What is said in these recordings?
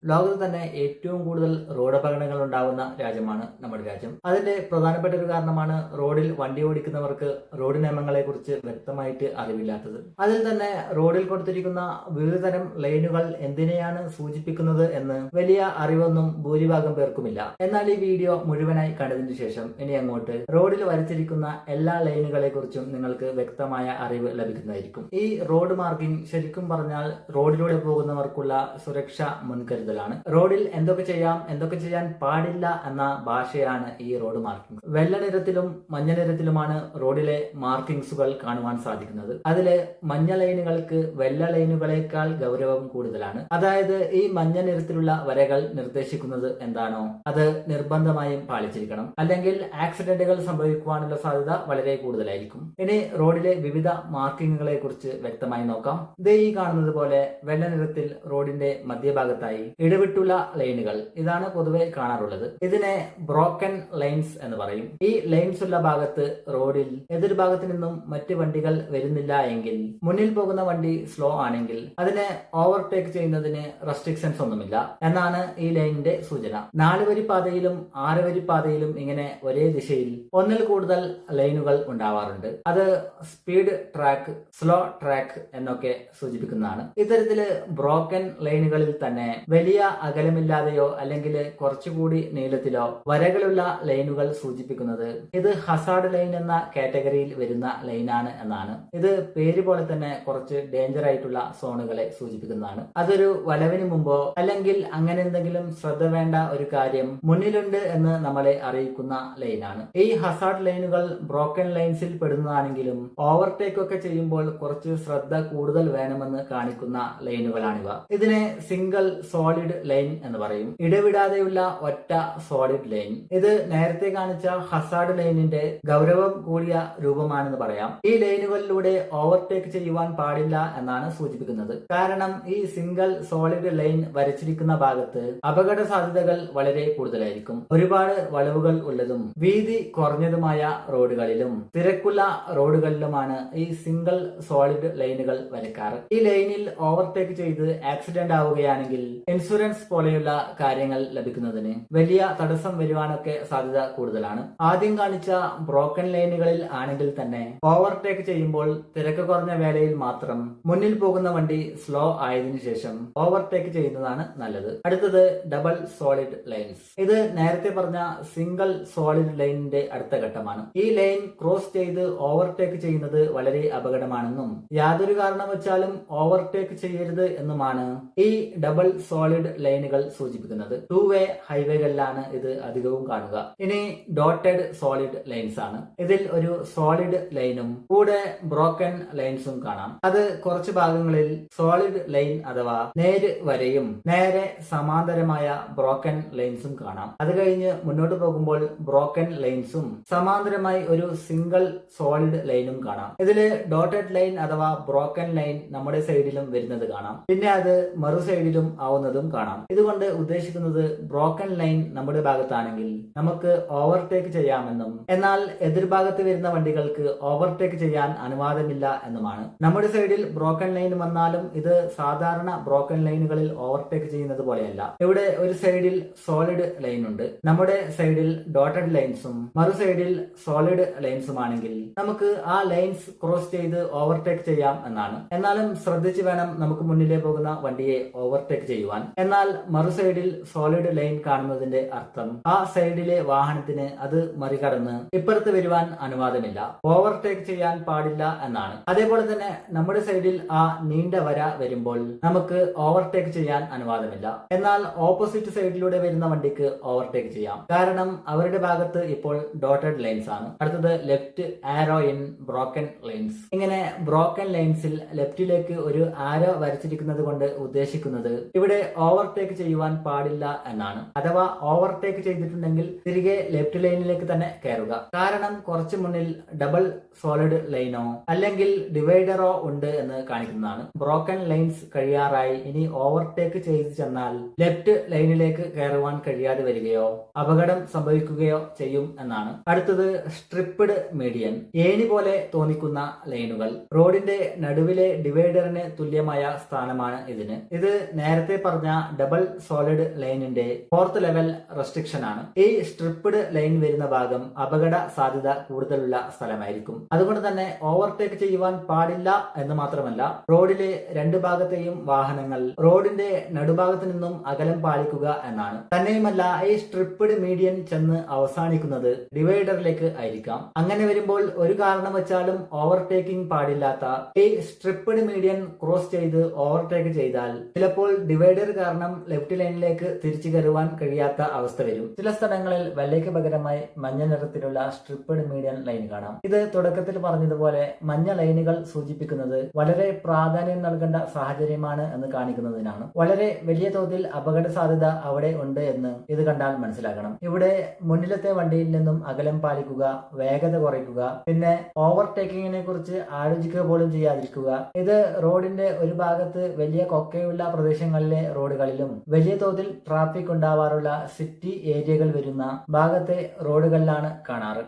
ലോകത്ത് തന്നെ ഏറ്റവും കൂടുതൽ റോഡ് അപകടങ്ങൾ ഉണ്ടാകുന്ന രാജ്യമാണ് നമ്മുടെ രാജ്യം. അതിന്റെ പ്രധാനപ്പെട്ട ഒരു കാരണമാണ് റോഡിൽ വണ്ടി ഓടിക്കുന്നവർക്ക് റോഡ് നിയമങ്ങളെ കുറിച്ച് വ്യക്തമായിട്ട് അറിവില്ലാത്തത്. അതിൽ തന്നെ റോഡിൽ കൊടുത്തിരിക്കുന്ന വിവിധതരം ലൈനുകൾ എന്തിനെയാണ് സൂചിപ്പിക്കുന്നത് എന്ന് വലിയ അറിവൊന്നും ഭൂരിഭാഗം പേർക്കുമില്ല. എന്നാൽ ഈ വീഡിയോ മുഴുവനായി കണ്ടതിന് ശേഷം ഇനി അങ്ങോട്ട് റോഡിൽ വരച്ചിരിക്കുന്ന എല്ലാ ലൈനുകളെ കുറിച്ചും നിങ്ങൾക്ക് വ്യക്തമായ അറിവ് ലഭിക്കുന്നതായിരിക്കും. ഈ റോഡ് മാർക്കിംഗ് ശരിക്കും പറഞ്ഞാൽ റോഡിലൂടെ പോകുന്നവർക്കുള്ള സുരക്ഷാ മുൻകരുതൽ. റോഡിൽ എന്തൊക്കെ ചെയ്യാം, എന്തൊക്കെ ചെയ്യാൻ പാടില്ല എന്ന ഭാഷയാണ് ഈ റോഡ് മാർക്കിംഗ്. വെള്ള നിറത്തിലും മഞ്ഞ നിറത്തിലുമാണ് റോഡിലെ മാർക്കിംഗ്സുകൾ കാണുവാൻ സാധിക്കുന്നത്. അതില് മഞ്ഞ ലൈനുകൾക്ക് വെള്ള ലൈനുകളേക്കാൾ ഗൗരവം കൂടുതലാണ്. അതായത് ഈ മഞ്ഞ നിറത്തിലുള്ള വരകൾ നിർദ്ദേശിക്കുന്നത് എന്താണോ അത് നിർബന്ധമായും പാലിച്ചിരിക്കണം, അല്ലെങ്കിൽ ആക്സിഡന്റുകൾ സംഭവിക്കുവാനുള്ള സാധ്യത വളരെ കൂടുതലായിരിക്കും. ഇനി റോഡിലെ വിവിധ മാർക്കിങ്ങുകളെ കുറിച്ച് വ്യക്തമായി നോക്കാം. ഈ കാണുന്നത് പോലെ വെള്ള നിറത്തിൽ റോഡിന്റെ മധ്യഭാഗത്തായി ഇടവിട്ടുള്ള ലൈനുകൾ, ഇതാണ് പൊതുവെ കാണാറുള്ളത്. ഇതിനെ ബ്രോക്കൻ ലൈൻസ് എന്ന് പറയും. ഈ ലൈൻസ് ഉള്ള ഭാഗത്ത് റോഡിൽ എതിർഭാഗത്ത് നിന്നും മറ്റ് വണ്ടികൾ വരുന്നില്ല എങ്കിൽ, മുന്നിൽ പോകുന്ന വണ്ടി സ്ലോ ആണെങ്കിൽ അതിനെ ഓവർടേക്ക് ചെയ്യുന്നതിന് റെസ്ട്രിക്ഷൻസ് ഒന്നുമില്ല എന്നാണ് ഈ ലൈനിന്റെ സൂചന. 4 വരി പാതയിലും 6 വരി പാതയിലും ഇങ്ങനെ ഒരേ ദിശയിൽ ഒന്നിൽ കൂടുതൽ ലൈനുകൾ ഉണ്ടാവാറുണ്ട്. അത് സ്പീഡ് ട്രാക്ക്, സ്ലോ ട്രാക്ക് എന്നൊക്കെ സൂചിപ്പിക്കുന്നതാണ്. ഇത്തരത്തില് ബ്രോക്കൻ ലൈനുകളിൽ തന്നെ വലിയ അകലമില്ലാതെയോ അല്ലെങ്കിൽ കുറച്ചുകൂടി നീളത്തിലോ വരകളുള്ള ലൈനുകൾ സൂചിപ്പിക്കുന്നത് ഇത് ഹസാർഡ് ലൈൻ എന്ന കാറ്റഗറിയിൽ വരുന്ന ലൈനാണ് എന്നാണ്. ഇത് പേര് പോലെ തന്നെ കുറച്ച് ഡേഞ്ചർ ആയിട്ടുള്ള സോണുകളെ സൂചിപ്പിക്കുന്നതാണ്. അതൊരു വലവിന് മുമ്പോ അല്ലെങ്കിൽ അങ്ങനെ എന്തെങ്കിലും ശ്രദ്ധ വേണ്ട ഒരു കാര്യം മുന്നിലുണ്ട് എന്ന് നമ്മളെ അറിയിക്കുന്ന ലൈനാണ്. ഈ ഹസാർഡ് ലൈനുകൾ ബ്രോക്കൻ ലൈൻസിൽ പെടുന്നതാണെങ്കിലും ഓവർടേക്ക് ഒക്കെ ചെയ്യുമ്പോൾ കുറച്ച് ശ്രദ്ധ കൂടുതൽ വേണമെന്ന് കാണിക്കുന്ന ലൈനുകളാണിവ. ഇതിനെ സിംഗിൾ സോളിഡ് ലൈൻ എന്ന് പറയും. ഇടവിടാതെയുള്ള ഒറ്റ സോളിഡ് ലൈൻ. ഇത് നേരത്തെ കാണിച്ച ഹസാർഡ് ലൈനിന്റെ ഗൗരവം കൂടിയ രൂപമാണെന്ന് പറയാം. ഈ ലൈനുകളിലൂടെ ഓവർടേക്ക് ചെയ്യുവാൻ പാടില്ല എന്നാണ് സൂചിപ്പിക്കുന്നത്. കാരണം ഈ സിംഗിൾ സോളിഡ് ലൈൻ വരച്ചിരിക്കുന്ന ഭാഗത്ത് അപകട സാധ്യതകൾ വളരെ കൂടുതലായിരിക്കും. ഒരുപാട് വളവുകൾ ഉള്ളതും വീതി കുറഞ്ഞതുമായ റോഡുകളിലും തിരക്കുള്ള റോഡുകളിലുമാണ് ഈ സിംഗിൾ സോളിഡ് ലൈനുകൾ വരയ്ക്കാറ്. ഈ ലൈനിൽ ഓവർടേക്ക് ചെയ്ത് ആക്സിഡന്റ് ആവുകയാണെങ്കിൽ ഇൻഷുറൻസ് പോലെയുള്ള കാര്യങ്ങൾ ലഭിക്കുന്നതിന് വലിയ തടസ്സം വരുവാനൊക്കെ സാധ്യത കൂടുതലാണ്. ആദ്യം കാണിച്ച ബ്രോക്കൺ ലൈനുകളിൽ ആണെങ്കിൽ തന്നെ ഓവർടേക്ക് ചെയ്യുമ്പോൾ തിരക്ക് കുറഞ്ഞ വേളയിൽ മാത്രം മുന്നിൽ പോകുന്ന വണ്ടി സ്ലോ ആയതിനു ശേഷം ഓവർടേക്ക് ചെയ്യുന്നതാണ് നല്ലത്. അടുത്തത് ഡബിൾ സോളിഡ് ലൈൻസ്. ഇത് നേരത്തെ പറഞ്ഞ സിംഗിൾ സോളിഡ് ലൈനിന്റെ അടുത്ത ഘട്ടമാണ്. ഈ ലൈൻ ക്രോസ് ചെയ്ത് ഓവർടേക്ക് ചെയ്യുന്നത് വളരെ അപകടമാണെന്നും യാതൊരു കാരണവച്ചാലും ഓവർടേക്ക് ചെയ്യരുത് എന്നുമാണ് ഈ ഡബിൾ സോളിഡ് ലൈനുകൾ സൂചിപ്പിക്കുന്നത്. 2-വേ ഹൈവേകളിലാണ് ഇത് അധികവും കാണുക. ഇനി ഡോട്ടഡ് സോളിഡ് ലൈൻസ് ആണ്. ഇതിൽ ഒരു സോളിഡ് ലൈനും കൂടെ ബ്രോക്കൻ ലൈൻസും കാണാം. അത് കുറച്ച് ഭാഗങ്ങളിൽ സോളിഡ് ലൈൻ അഥവാ നേര് വരയും നേരെ സമാന്തരമായ ബ്രോക്കൻ ലൈൻസും കാണാം. അത് കഴിഞ്ഞ് മുന്നോട്ട് പോകുമ്പോൾ ബ്രോക്കൻ ലൈൻസും സമാന്തരമായി ഒരു സിംഗിൾ സോളിഡ് ലൈനും കാണാം. ഇതില് ഡോട്ടഡ് ലൈൻ അഥവാ ബ്രോക്കൻ ലൈൻ നമ്മുടെ സൈഡിലും വരുന്നത് കാണാം. പിന്നെ അത് മറു സൈഡിലും ആവുന്നതും കാണാം. ഇതുകൊണ്ട് ഉദ്ദേശിക്കുന്നത് ബ്രോക്കൺ ലൈൻ നമ്മുടെ ഭാഗത്താണെങ്കിൽ നമുക്ക് ഓവർടേക്ക് ചെയ്യാമെന്നും എന്നാൽ എതിർഭാഗത്ത് വരുന്ന വണ്ടികൾക്ക് ഓവർടേക്ക് ചെയ്യാൻ അനുവാദമില്ല എന്നുമാണ്. നമ്മുടെ സൈഡിൽ ബ്രോക്കൺ ലൈൻ വന്നാലും ഇത് സാധാരണ ബ്രോക്കൺ ലൈനുകളിൽ ഓവർടേക്ക് ചെയ്യുന്നത് പോലെയല്ല. ഇവിടെ ഒരു സൈഡിൽ സോളിഡ് ലൈൻ ഉണ്ട്, നമ്മുടെ സൈഡിൽ ഡോട്ടഡ് ലൈൻസും മറു സൈഡിൽ സോളിഡ് ലൈൻസും ആണെങ്കിൽ നമുക്ക് ആ ലൈൻസ് ക്രോസ് ചെയ്ത് ഓവർടേക്ക് ചെയ്യാം എന്നാണ്. എന്നാലും ശ്രദ്ധിച്ചു വേണം നമുക്ക് മുന്നിലേ പോകുന്ന വണ്ടിയെ ഓവർടേക്ക് ചെയ്യുവാൻ. എന്നാൽ മറു സൈഡിൽ സോളിഡ് ലൈൻ കാണുന്നതിന്റെ അർത്ഥം ആ സൈഡിലെ വാഹനത്തിന് അത് മറികടന്ന് ഇപ്പുറത്ത് വരുവാൻ അനുവാദമില്ല, ഓവർടേക്ക് ചെയ്യാൻ പാടില്ല എന്നാണ്. അതേപോലെ തന്നെ നമ്മുടെ സൈഡിൽ ആ നീണ്ട വര വരുമ്പോൾ നമുക്ക് ഓവർടേക്ക് ചെയ്യാൻ അനുവാദമില്ല. എന്നാൽ ഓപ്പോസിറ്റ് സൈഡിലൂടെ വരുന്ന വണ്ടിക്ക് ഓവർടേക്ക് ചെയ്യാം, കാരണം അവരുടെ ഭാഗത്ത് ഇപ്പോൾ ഡോട്ടഡ് ലൈൻസ് ആണ്. അടുത്തത് left arrow in broken lines. ഇങ്ങനെ ബ്രോക്കൻ ലൈൻസിൽ ലെഫ്റ്റിലേക്ക് ഒരു ആരോ വരച്ചിരിക്കുന്നത് കൊണ്ട് ഉദ്ദേശിക്കുന്നത് ഇവിടെ ഓവർടേക്ക് ചെയ്യുവാൻ പാടില്ല എന്നാണ്. അഥവാ ഓവർടേക്ക് ചെയ്തിട്ടുണ്ടെങ്കിൽ തിരികെ ലെഫ്റ്റ് ലൈനിലേക്ക് തന്നെ കയറുക. കാരണം കുറച്ച് മുന്നിൽ ഡബിൾ സോളിഡ് ലൈനോ അല്ലെങ്കിൽ ഡിവൈഡറോ ഉണ്ട് എന്ന് കാണിക്കുന്നതാണ്. ബ്രോക്കൺ ലൈൻസ് കഴിയാറായി ഇനി ഓവർടേക്ക് ചെയ്ത് ചെന്നാൽ ലെഫ്റ്റ് ലൈനിലേക്ക് കയറുവാൻ കഴിയാതെ വരികയോ അപകടം സംഭവിക്കുകയോ ചെയ്യും എന്നാണ്. അടുത്തത് സ്ട്രിപ്പ്ഡ് മീഡിയൻ. ഏണി പോലെ തോന്നിക്കുന്ന ലൈനുകൾ. റോഡിന്റെ നടുവിലെ ഡിവൈഡറിന് തുല്യമായ സ്ഥാനമാണ് ഇതിന്. ഇത് നേരത്തെ പറഞ്ഞ ഡബിൾ സോളിഡ് ലൈനിന്റെ 4th ലെവൽ റെസ്ട്രിക്ഷൻ ആണ്. ഈ സ്ട്രിപ്പ്ഡ് ലൈൻ വരുന്ന ഭാഗം അപകട സാധ്യത കൂടുതലുള്ള സ്ഥലമായിരിക്കും. അതുകൊണ്ട് തന്നെ ഓവർടേക്ക് ചെയ്യുവാൻ പാടില്ല എന്ന് മാത്രമല്ല, റോഡിലെ രണ്ട് ഭാഗത്തെയും വാഹനങ്ങൾ റോഡിന്റെ നടുഭാഗത്ത് നിന്നും അകലം പാലിക്കുക എന്നാണ്. തന്നെയുമല്ല, ഈ സ്ട്രിപ്പ്ഡ് മീഡിയൻ ചെന്ന് അവസാനിക്കുന്നത് ഡിവൈഡറിലേക്ക് ആയിരിക്കാം. അങ്ങനെ വരുമ്പോൾ ഒരു കാരണം വെച്ചാലും ഓവർടേക്കിംഗ് പാടില്ലാത്ത ഈ സ്ട്രിപ്പ്ഡ് മീഡിയൻ ക്രോസ് ചെയ്ത് ഓവർടേക്ക് ചെയ്താൽ ചിലപ്പോൾ ഡിവൈഡർ കാരണം ലെഫ്റ്റ് ലൈനിലേക്ക് തിരിച്ചു കയറുവാൻ കഴിയാത്ത അവസ്ഥ വരും. ചില സ്ഥലങ്ങളിൽ വെള്ളയ്ക്ക് പകരമായി മഞ്ഞ നിറത്തിലുള്ള സ്ട്രിപ്പ്ഡ് മീഡിയൻ ലൈൻ കാണാം. ഇത് തുടക്കത്തിൽ പറഞ്ഞതുപോലെ മഞ്ഞ ലൈനുകൾ സൂചിപ്പിക്കുന്നത് വളരെ പ്രാധാന്യം നൽകേണ്ട സാഹചര്യമാണ് എന്ന് കാണിക്കുന്നതിനാണ്. വളരെ വലിയ തോതിൽ അപകട സാധ്യത അവിടെ ഉണ്ട് എന്ന് ഇത് കണ്ടാൽ മനസ്സിലാക്കണം. ഇവിടെ മുന്നിലത്തെ വണ്ടിയിൽ നിന്നും അകലം പാലിക്കുക, വേഗത കുറയ്ക്കുക, പിന്നെ ഓവർടേക്കിങ്ങിനെ കുറിച്ച് ആലോചിക്കുക പോലും ചെയ്യാതിരിക്കുക. ഇത് റോഡിന്റെ ഒരു ഭാഗത്ത് വലിയ കൊക്കയുള്ള പ്രദേശങ്ങളിലെ റോഡുകളിലും വലിയ തോതിൽ ട്രാഫിക് ഉണ്ടാവാറുള്ള സിറ്റി ഏരിയകൾ വരുന്ന ഭാഗത്തെ റോഡുകളിലാണ് കാണാറ്.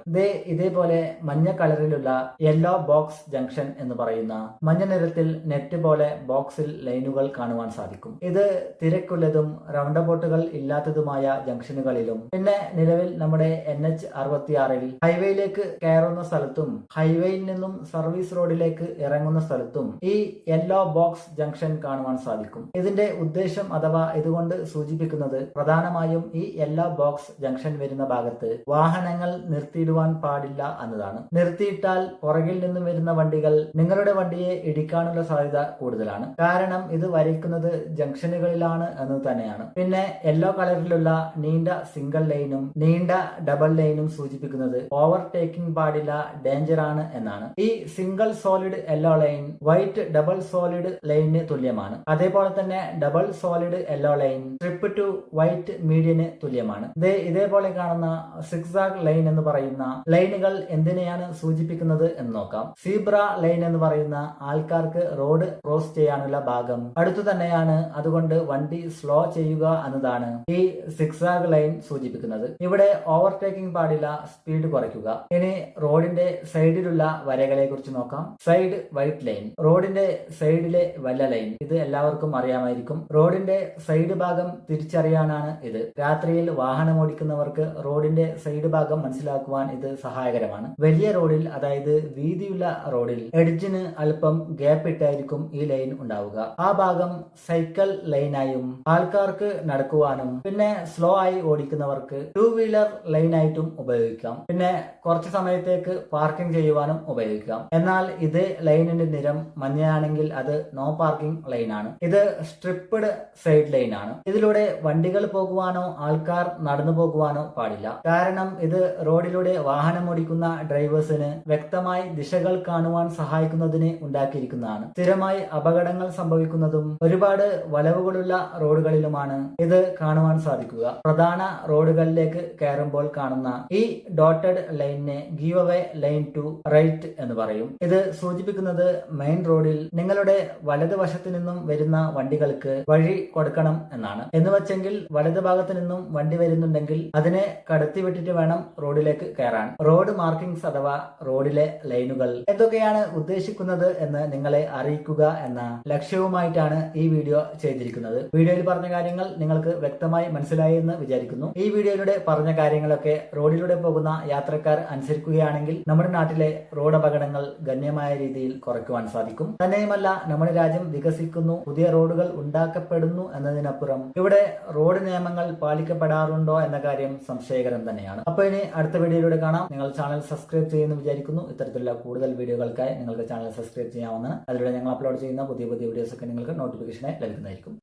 ഇതേപോലെ മഞ്ഞ കളറിലുള്ള യെല്ലോ ബോക്സ് ജംഗ്ഷൻ എന്ന് പറയുന്ന മഞ്ഞ നിറത്തിൽ നെറ്റ് പോലെ ബോക്സിൽ ലൈനുകൾ കാണുവാൻ സാധിക്കും. ഇത് തിരക്കുള്ളതും റൗണ്ട് അബൌട്ടുകൾ ഇല്ലാത്തതുമായ ജംഗ്ഷനുകളിലും പിന്നെ നിലവിൽ നമ്മുടെ NH66 ഹൈവേയിലേക്ക് കയറുന്ന സ്ഥലത്തും ഹൈവേയിൽ നിന്നും സർവീസ് റോഡിലേക്ക് ഇറങ്ങുന്ന സ്ഥലത്തും ഈ യെല്ലോ ബോക്സ് ജംഗ്ഷൻ കാണുവാൻ സാധിക്കും. ഇതിന്റെ ഉദ്ദേശം അഥവാ ഇതുകൊണ്ട് സൂചിപ്പിക്കുന്നത് പ്രധാനമായും ഈ യെല്ലോ ബോക്സ് ജംഗ്ഷൻ വരുന്ന ഭാഗത്ത് വാഹനങ്ങൾ നിർത്തിയിടുവാൻ പാടില്ല എന്നതാണ്. നിർത്തിയിട്ടാൽ പുറകിൽ നിന്നും വരുന്ന വണ്ടികൾ നിങ്ങളുടെ വണ്ടിയെ ഇടിക്കാനുള്ള സാധ്യത കൂടുതലാണ്. കാരണം ഇത് വരയ്ക്കുന്നത് ജംഗ്ഷനുകളിലാണ് എന്ന് തന്നെയാണ്. പിന്നെ യെല്ലോ കളറിലുള്ള നീണ്ട സിംഗിൾ ലൈനും നീണ്ട ഡബിൾ ലൈനും സൂചിപ്പിക്കുന്നത് ഓവർടേക്കിംഗ് പാടില്ല, ഡേഞ്ചർ ആണ് എന്നാണ്. ഈ single solid yellow line white double solid ലൈനിന് തുല്യമാണ്. അതേപോലെ തന്നെ double solid yellow line strip to white മീഡിയന് തുല്യമാണ്. ഇതേപോലെ കാണുന്ന സിക്സാഗ് ലൈൻ എന്ന് പറയുന്ന ലൈനുകൾ എന്തിനെയാണ് സൂചിപ്പിക്കുന്നത് എന്ന് നോക്കാം. സീബ്ര ലൈൻ എന്ന് പറയുന്ന ആൾക്കാർക്ക് റോഡ് ക്രോസ് ചെയ്യാനുള്ള ഭാഗം അടുത്തു തന്നെയാണ്. അതുകൊണ്ട് വണ്ടി സ്ലോ ചെയ്യുക എന്നതാണ് ഈ സിക്സാഗ് ലൈൻ സൂചിപ്പിക്കുന്നത്. ഇവിടെ ഓവർടേക്കിംഗ് പാടില്ല, സ്പീഡ് കുറയ്ക്കുക. ഇനി റോഡിന്റെ സൈഡിലുള്ള വരകളെ കുറിച്ച് നോക്കാം. സൈഡ് വൈറ്റ് ലൈൻ, റോഡിന്റെ സൈഡിലെ വല്ല ലൈൻ. ഇത് എല്ലാവർക്കും അറിയാമായിരിക്കും. റോഡിന്റെ സൈഡ് ഭാഗം തിരിച്ചറിയാനാണ് ഇത്. രാത്രിയിൽ വാഹനം ഓടിക്കുന്നവർക്ക് റോഡിന്റെ സൈഡ് ഭാഗം മനസ്സിലാക്കുവാൻ ഇത് സഹായകരമാണ്. വലിയ റോഡിൽ, അതായത് വീതിയുള്ള റോഡിൽ എഡ്ജിന് അല്പം ഗ്യാപ്പ് ഇട്ടായിരിക്കും ഈ ലൈൻ ഉണ്ടാവുക. ആ ഭാഗം സൈക്കിൾ ലൈനായും ആൾക്കാർക്ക് നടക്കുവാനും പിന്നെ സ്ലോ ആയി ഓടിക്കുന്നവർക്ക് 2-വീലർ ലൈനായിട്ടും ഉപയോഗിക്കാം. പിന്നെ കുറച്ച് സമയത്തേക്ക് പാർക്കിംഗ് ചെയ്യുവാനും ഉപയോഗിക്കാം. എന്നാൽ ഇത് ലൈനിന്റെ നിറം മഞ്ഞയാണെങ്കിൽ അത് നോ പാർക്കിംഗ് ലൈനാണ്. ഇത് സ്ട്രിപ്പ്ഡ് സൈഡ് ലൈൻ ആണ്. ഇതിലൂടെ വണ്ടികൾ പോകുവാനോ ആൾക്കാർ നടന്നു പോകുവാനോ പാടില്ല. കാരണം ഇത് റോഡിലൂടെ വാഹനം ഓടിക്കുന്ന ഡ്രൈവേഴ്സിന് വ്യക്തമായി ദിശകൾ കാണുവാൻ സഹായിക്കുന്നതിന് ഉണ്ടാക്കിയിരിക്കുന്നതാണ്. സ്ഥിരമായി അപകടങ്ങൾ സംഭവിക്കുന്നതും ഒരുപാട് വളവുകളുള്ള റോഡുകളിലുമാണ് ഇത് കാണുവാൻ സാധിക്കുക. പ്രധാന റോഡുകളിലേക്ക് കയറുമ്പോൾ കാണുന്ന ഈ ഡോട്ടഡ് ലൈനിനെ give away line to right എന്ന് പറയും. ഇത് സൂചിപ്പിക്കുന്നത് മെയിൻ റോഡിൽ നിങ്ങളുടെ വലതുവശത്ത് നിന്നും വരുന്ന വണ്ടികൾക്ക് വഴി കൊടുക്കണം എന്നാണ്. എന്ന് വെച്ചെങ്കിൽ വലതു ഭാഗത്ത് നിന്നും വണ്ടി വരുന്നുണ്ടെങ്കിൽ അതിനെ കടത്തി വിട്ടിട്ട് വേണം റോഡിലേക്ക് കയറാൻ. റോഡ് മാർക്കിംഗ്സ് അഥവാ റോഡിലെ ലൈനുകൾ എന്തൊക്കെയാണ് ഉദ്ദേശിക്കുന്നത് എന്ന് നിങ്ങളെ അറിയിക്കുക എന്ന ലക്ഷ്യവുമായിട്ടാണ് ഈ വീഡിയോ ചെയ്തിരിക്കുന്നത്. വീഡിയോയിൽ പറഞ്ഞ കാര്യങ്ങൾ നിങ്ങൾക്ക് വ്യക്തമായി മനസ്സിലായി എന്ന് വിചാരിക്കുന്നു. ഈ വീഡിയോയിലൂടെ പറഞ്ഞ കാര്യങ്ങളൊക്കെ റോഡിലൂടെ പോകുന്ന യാത്രക്കാർ അനുസരിക്കുകയാണെങ്കിൽ നമ്മുടെ നാട്ടിലെ റോഡ് അപകടങ്ങൾ ഗണ്യമായ രീതിയിൽ കുറയ്ക്കുവാൻ സാധിക്കും. തന്നെയുമല്ല, നമ്മുടെ രാജ്യം വികസിക്കുന്നു, പുതിയ റോഡുകൾ ഉണ്ടാക്കപ്പെടുന്നു എന്നതിനപ്പുറം ഇവിടെ റോഡ് നിയമങ്ങൾ പാലിക്കപ്പെടാറുണ്ടോ എന്ന കാര്യം സംശയകരം തന്നെയാണ്. അപ്പൊ ഇനി അടുത്ത വീഡിയോയിലൂടെ കാണാം. നിങ്ങൾ ചാനൽ സബ്സ്ക്രൈബ് ചെയ്യുമെന്ന് വിചാരിക്കുന്നു. ഇത്തരത്തിലുള്ള കൂടുതൽ വീഡിയോകൾക്കായി നിങ്ങൾക്ക് ചാനൽ സബ്സ്ക്രൈബ് ചെയ്യാവുന്നതാണ്. അതിലൂടെ ഞങ്ങൾ അപ്ലോഡ് ചെയ്യുന്ന പുതിയ വീഡിയോസ് ഒക്കെ നിങ്ങൾക്ക് നോട്ടിഫിക്കേഷനായി ലഭിക്കുന്നതായിരിക്കും.